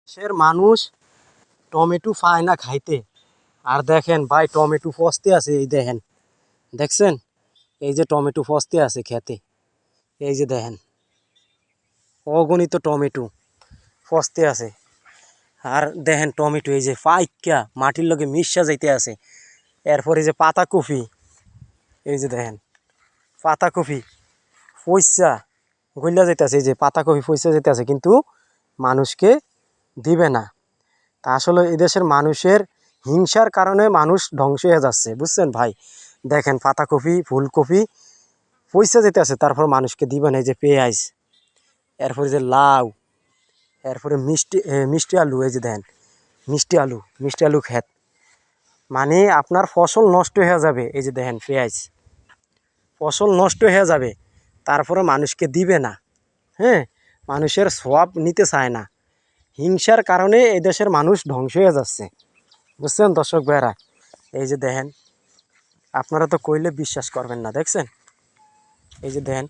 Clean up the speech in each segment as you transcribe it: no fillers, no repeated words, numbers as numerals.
দেশের মানুষ টমেটো পায় না খাইতে। আর দেখেন ভাই টমেটো ফসতে আছে, এই দেখেন, দেখছেন? এই যে টমেটো ফসতে আছে খেতে, এই যে দেখেন অগণিত টমেটো ফসতে আছে। আর দেখেন টমেটো এই যে পাইকা মাটির লগে মিশা যাইতে আছে। এরপরে যে পাতাকপি, এই যে দেখেন পাতাকপি পয়সা গইলা যাইতেছে, এই যে পাতাকপি পয়সা যাইতেছে, কিন্তু মানুষকে দিবে না। তা আসলে এদেশের মানুষের হিংসার কারণে মানুষ ধ্বংস হয়ে যাচ্ছে, বুঝছেন ভাই? দেখেন পাতাকপি ফুলকপি পয়সা যেতে আছে, তারপর মানুষকে দিবে না। এই যে পেঁয়াজ, এরপরে যে লাউ, এরপরে মিষ্টি আলু, এই যে দেন মিষ্টি আলু ক্ষেত, মানে আপনার ফসল নষ্ট হয়ে যাবে। এই যে দেখেন পেঁয়াজ, ফসল নষ্ট হয়ে যাবে, তারপরে মানুষকে দিবে না। হ্যাঁ, মানুষের সওয়াব নিতে চায় না। হিংসার কারণে এই দেশের মানুষ ধ্বংস হয়ে যাচ্ছে, বুঝছেন দর্শক ভাইরা? এই যে দেখেন, আপনারা তো কইলে বিশ্বাস করবেন না, দেখছেন? এই যে দেখেন,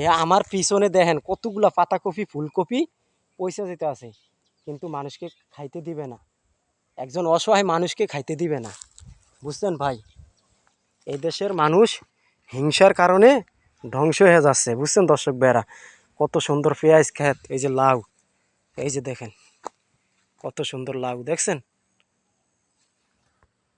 এ আমার পিছনে দেখেন কতগুলা পাতাকপি ফুলকপি পয়সা যেতে আছে, কিন্তু মানুষকে খাইতে দিবে না। একজন অসহায় মানুষকে খাইতে দিবে না, বুঝছেন ভাই? এই দেশের মানুষ হিংসার কারণে ধ্বংস হয়ে যাচ্ছে, বুঝছেন দর্শক ভাইরা? কত সুন্দর পেঁয়াজ ক্ষেত, এই যে লাউ, এই যে দেখেন কত সুন্দর লাউ, দেখছেন?